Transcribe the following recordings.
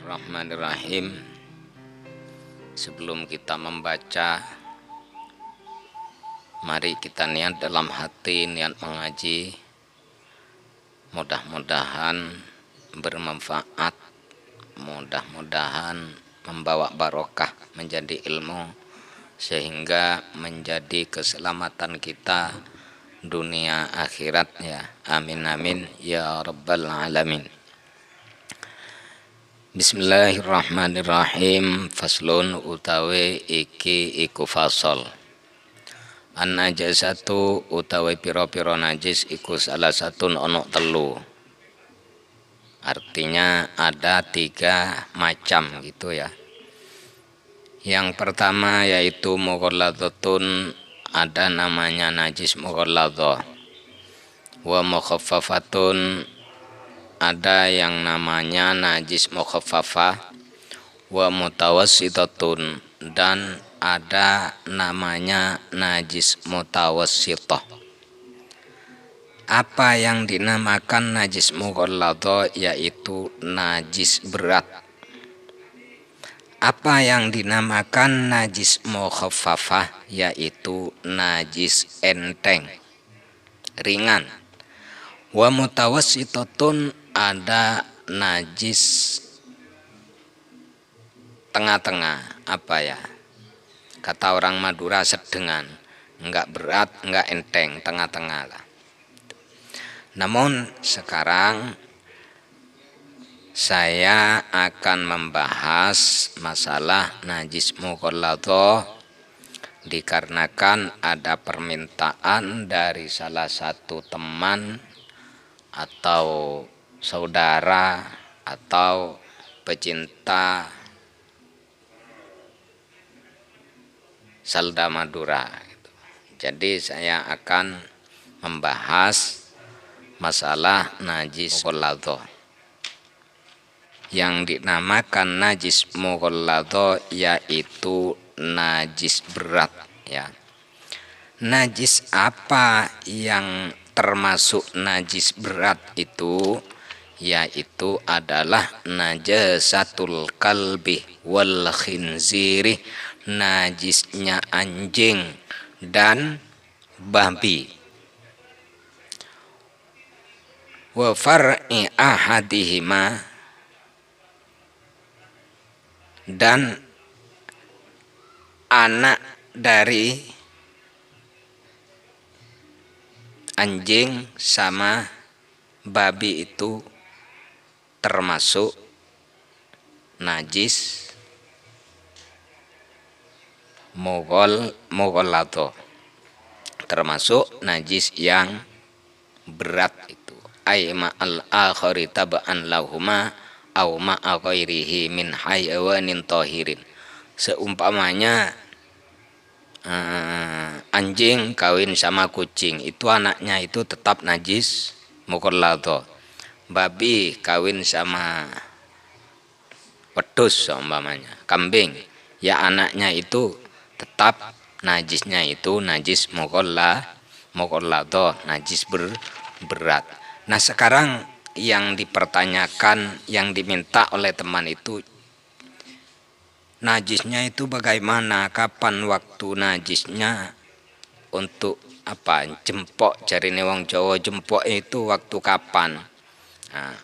Bismillahirrahmanirrahim. Sebelum kita membaca, mari kita niat dalam hati, niat mengaji. Mudah-mudahan bermanfaat, mudah-mudahan membawa barokah menjadi ilmu, sehingga menjadi keselamatan kita dunia akhirat ya. Amin amin ya rabbal alamin. Bismillahirrahmanirrahim. Faslun utawi iki iku fasol. An najasatu utawi piro-piro najis iku salah satun ono telu. Artinya ada 3 macam gitu ya. Yang pertama yaitu mughalladhatun, ada namanya najis mughalladhah. Wa mukhaffafatun, ada yang namanya najis mukhaffafah. Wa mutawassitatun, dan ada namanya najis mutawassithah. Apa yang dinamakan najis mughalladhah yaitu najis berat. Apa yang dinamakan najis mukhaffafah yaitu najis enteng, ringan. Wa mutawassitatun, ada najis tengah-tengah, apa ya, kata orang Madura sedengan, enggak berat, enggak enteng, tengah-tengah lah. Namun sekarang saya akan membahas masalah najis mughalladhah dikarenakan ada permintaan dari salah satu teman atau saudara atau pecinta Salda Madura. Jadi saya akan membahas masalah najis mughalladhah. Yang dinamakan najis mughalladhah yaitu najis berat ya. Najis apa yang termasuk najis berat itu? Yaitu adalah najasatul kalbi wal khinziri, najisnya anjing dan babi. Wa far'i ahadihima, dan anak dari anjing sama babi itu termasuk najis mughalladhah, termasuk najis yang berat itu. Ay ma'al akhari tab'an lahuma aw ma'a ghairihi min hayawanin tahirin. Seumpamanya anjing kawin sama kucing, itu anaknya itu tetap najis mughalladhah. Babi kawin sama wedhus seumpamanya, kambing, ya anaknya itu tetap najisnya itu najis mughalladhah, najis berat. Nah sekarang yang dipertanyakan, yang diminta oleh teman itu, najisnya itu bagaimana, kapan waktu najisnya, untuk apa, jempok, jarine wong Jawa, jempok itu waktu kapan. Nah,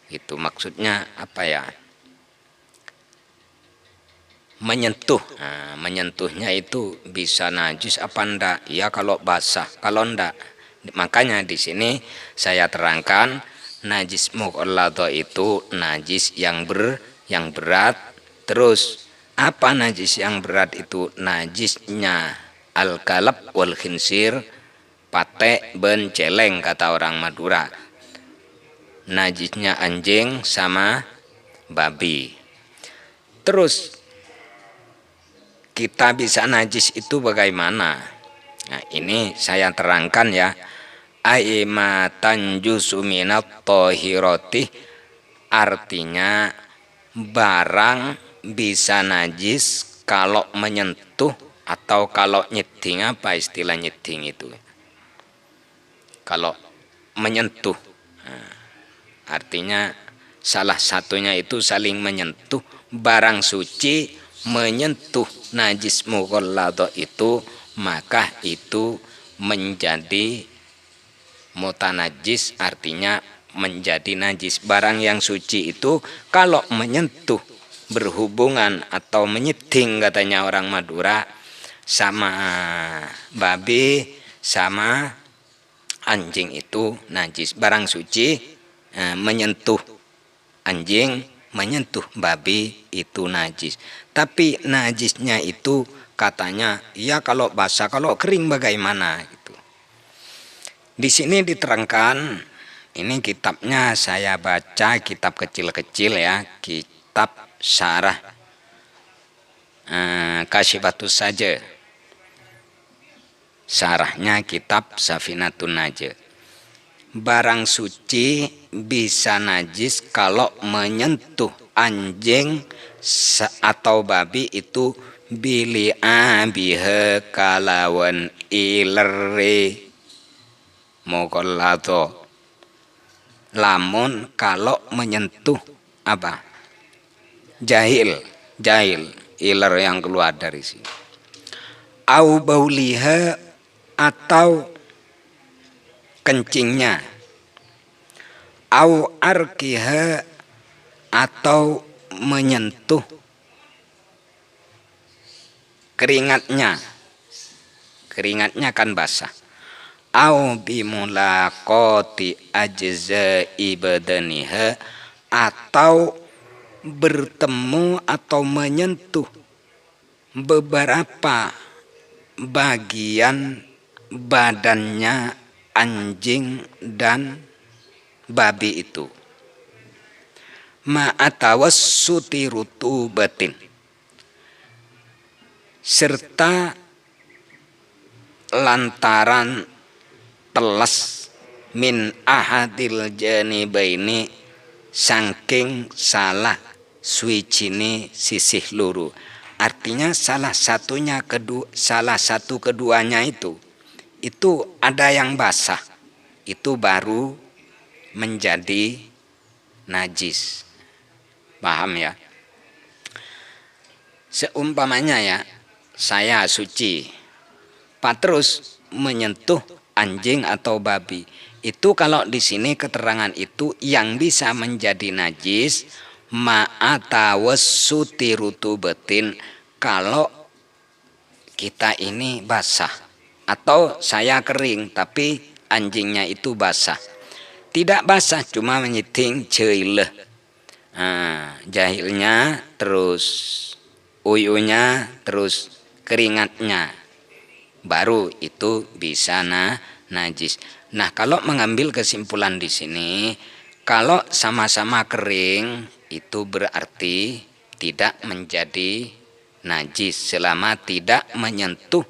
itu maksudnya apa ya, menyentuh. Nah, menyentuhnya itu bisa najis apa enggak? Ya kalau basah, kalau enggak. Makanya di sini saya terangkan najis mughalladhah itu najis yang berat. Terus apa najis yang berat itu? Najisnya al-kalab wal khinsir, pate ben celeng kata orang Madura. Najisnya anjing sama babi. Terus kita bisa najis itu bagaimana? Nah ini saya terangkan ya. Aima tanjusu minat tohiroti, artinya barang bisa najis kalau menyentuh atau kalau nyeding. Apa istilah nyeding itu? Kalau menyentuh, nah, artinya salah satunya itu saling menyentuh, barang suci menyentuh najis mughalladah itu, maka itu menjadi mutanajis, artinya menjadi najis. Barang yang suci itu kalau menyentuh, berhubungan atau menyeting katanya orang Madura, sama babi sama anjing itu najis. Barang suci menyentuh anjing, menyentuh babi itu najis. Tapi najisnya itu katanya ya kalau basah, kalau kering bagaimana gitu. Di sini diterangkan, ini kitabnya saya baca, kitab kecil-kecil ya, kitab syarah Kasyifatus Saja, syarahnya kitab Safinatun Najah. Barang suci bisa najis kalau menyentuh anjing atau babi itu bili'a biha kalawan ileri mughalladah. Lamun kalau menyentuh apa? Jahil, iler yang keluar dari sini. Au bauliha atau kencingnya. Au arkiha atau menyentuh keringatnya. Keringatnya kan basah. Au bimulaqati ajza'i badaniha atau bertemu atau menyentuh beberapa bagian badannya anjing dan babi itu. Ma'atawassuti rutubatin, serta lantaran telas min ahadil janibaini saking salah suwijine sisih luru. Artinya salah satu keduanya itu ada yang basah, itu baru menjadi najis. Paham ya? Seumpamanya ya, saya suci, terus menyentuh anjing atau babi. Itu kalau di sini keterangan itu yang bisa menjadi najis ma'atawassuti rutubatin, kalau kita ini basah atau saya kering tapi anjingnya itu basah. Tidak basah, cuma menyiting ceileh. Jahilnya terus uyunya terus keringatnya, baru itu bisa najis. Nah, kalau mengambil kesimpulan di sini, kalau sama-sama kering itu berarti tidak menjadi najis selama tidak menyentuh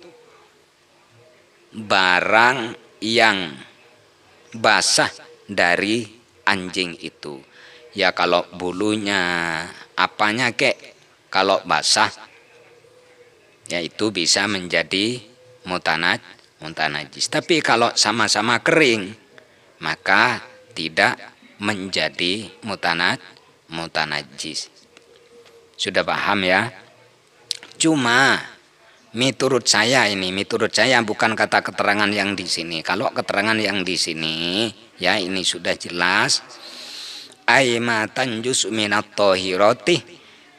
barang yang basah dari anjing itu. Ya kalau bulunya apanya kalau basah ya itu bisa menjadi mutanajis. Tapi kalau sama-sama kering maka tidak menjadi mutanajis. Sudah paham ya? Cuma menurut saya bukan kata keterangan yang di sini. Kalau keterangan yang di sini ya ini sudah jelas. Aimatan jus minat tohiroti,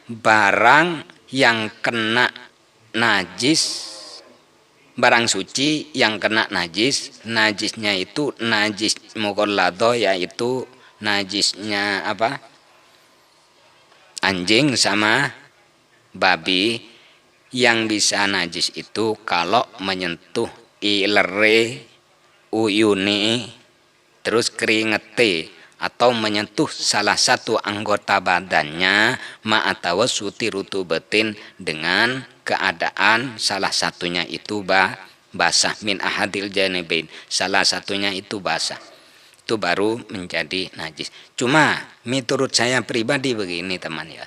barang yang kena najis, barang suci yang kena najis, najisnya itu najis mughalladah, yaitu najisnya apa? Anjing sama babi. Yang bisa najis itu kalau menyentuh ilere, uyuni, terus keringete, atau menyentuh salah satu anggota badannya ma'atawassuti rutubatin, dengan keadaan salah satunya itu basah min ahadil janibain, salah satunya itu basah, itu baru menjadi najis. Cuma menurut saya pribadi begini teman ya,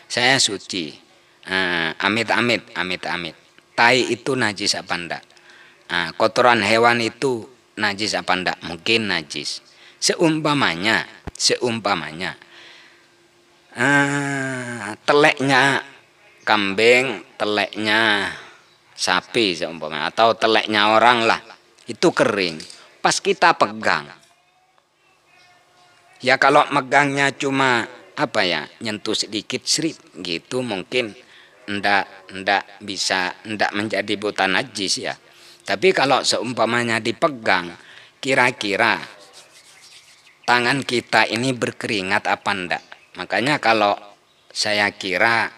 saya suci, amit-amit tai itu najis apa enggak? Kotoran hewan itu najis apa enggak? Mungkin najis. Seumpamanya teleknya kambing, teleknya sapi seumpama, atau teleknya orang lah, itu kering. Pas kita pegang, ya kalau megangnya cuma apa ya, nyentuh sedikit srip gitu, mungkin ndak bisa, ndak menjadi buta najis ya. Tapi kalau seumpamanya dipegang, kira-kira tangan kita ini berkeringat apa ndak? Makanya kalau saya kira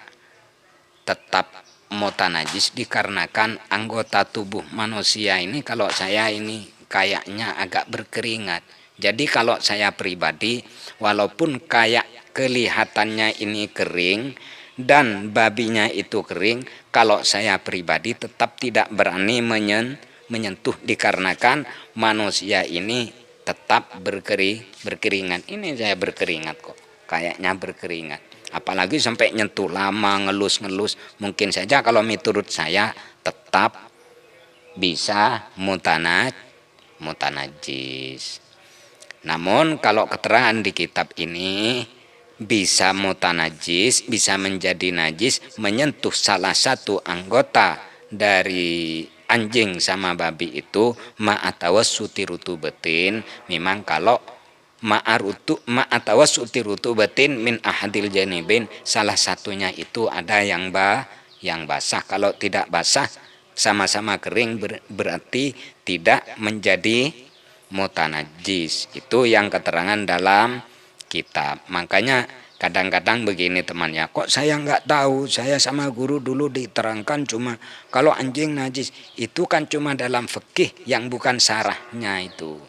tetap muta najis dikarenakan anggota tubuh manusia ini, kalau saya ini kayaknya agak berkeringat. Jadi kalau saya pribadi, walaupun kayak kelihatannya ini kering dan babinya itu kering, kalau saya pribadi tetap tidak berani menyentuh dikarenakan manusia ini tetap berkeringat. Ini saya berkeringat kok, kayaknya berkeringat. Apalagi sampai nyentuh lama, ngelus-ngelus, mungkin saja kalau menurut saya tetap bisa mutanajis. Namun kalau keterangan di kitab ini, bisa mutanajis, bisa menjadi najis, menyentuh salah satu anggota dari anjing sama babi itu, ma'atawassuti rutubatin, memang kalau ma'atawassuti rutubatin min ahadil janibin, salah satunya itu ada yang basah. Kalau tidak basah sama-sama kering berarti tidak menjadi mutanajis. Itu yang keterangan dalam kitab. Makanya kadang-kadang begini teman ya, kok saya nggak tahu, saya sama guru dulu diterangkan cuma kalau anjing najis, itu kan cuma dalam fikih yang bukan syarahnya itu.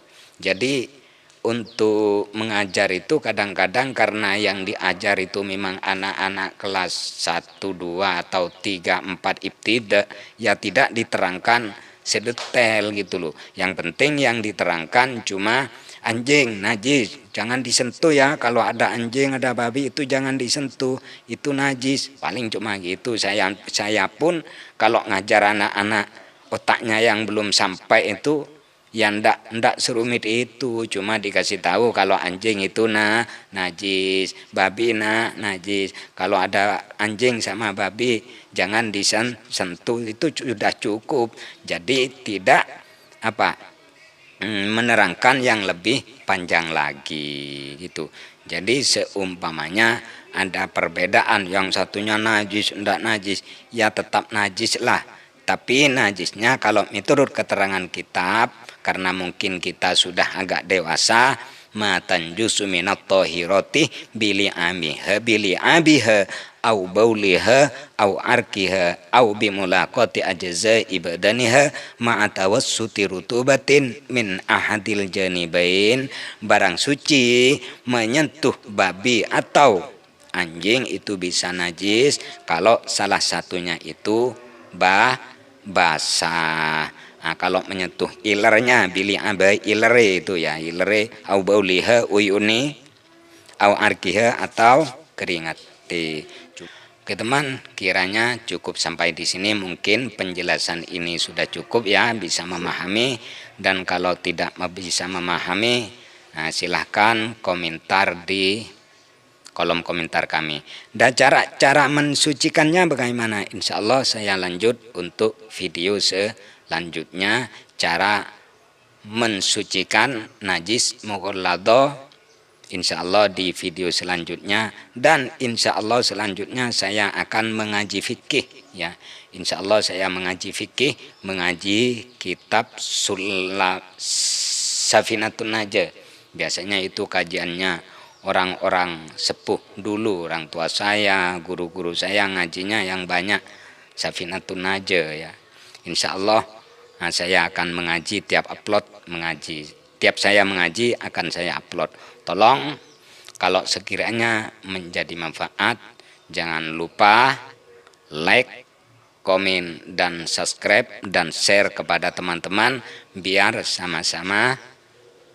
Jadi untuk mengajar itu kadang-kadang karena yang diajar itu memang anak-anak kelas 1, 2 atau 3, 4 ibtidah, ya tidak diterangkan sedetail gitu loh. Yang penting yang diterangkan cuma anjing najis, jangan disentuh ya. Kalau ada anjing, ada babi itu jangan disentuh, itu najis. Paling cuma gitu. Saya pun kalau ngajar anak-anak otaknya yang belum sampai itu, ya ndak serumit itu, cuma dikasih tahu kalau anjing itu najis, babi najis. Kalau ada anjing sama babi jangan disentuh, itu sudah cukup. Jadi tidak menerangkan yang lebih panjang lagi gitu. Jadi seumpamanya ada perbedaan, yang satunya najis, ndak najis, ya tetap najis lah. Tapi najisnya kalau menurut keterangan kitab, karena mungkin kita sudah agak dewasa, matanjusu minat tohiroti bili abiha au bauliha au arkiha au bimulaqati ajza ibadaniha ma'atawassuti rutubatin min ahadil janibain. Barang suci menyentuh babi atau anjing itu bisa najis kalau salah satunya itu basah. Nah, kalau menyentuh ilernya, bili abai ilere itu ya, ilere au bauliha uyuni au arkiha atau keringat. Oke teman, kiranya cukup sampai di sini. Mungkin penjelasan ini sudah cukup ya, bisa memahami. Dan kalau tidak bisa memahami, nah silahkan komentar di kolom komentar kami. Dan cara mensucikannya bagaimana? Insya Allah saya lanjut untuk video selanjutnya, cara mensucikan najis mughalladhah. Insya Allah di video selanjutnya, dan insya Allah selanjutnya saya akan mengaji fikih ya. Insya Allah saya mengaji fikih, mengaji kitab Safinatun Najah. Biasanya itu kajiannya orang-orang sepuh dulu, orang tua saya, guru-guru saya ngajinya yang banyak Safinatun Najah ya. Insya Allah saya akan mengaji, tiap upload mengaji, tiap saya mengaji akan saya upload. Tolong kalau sekiranya menjadi manfaat, jangan lupa like, komen, dan subscribe, dan share kepada teman-teman, biar sama-sama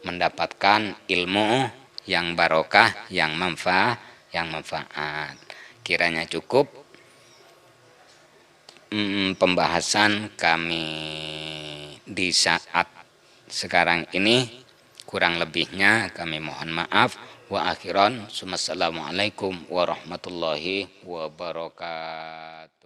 mendapatkan ilmu yang barokah, yang manfaat. Kiranya cukup pembahasan kami di saat sekarang ini. Kurang lebihnya kami mohon maaf. Wa akhiran, assalamualaikum warahmatullahi wabarakatuh.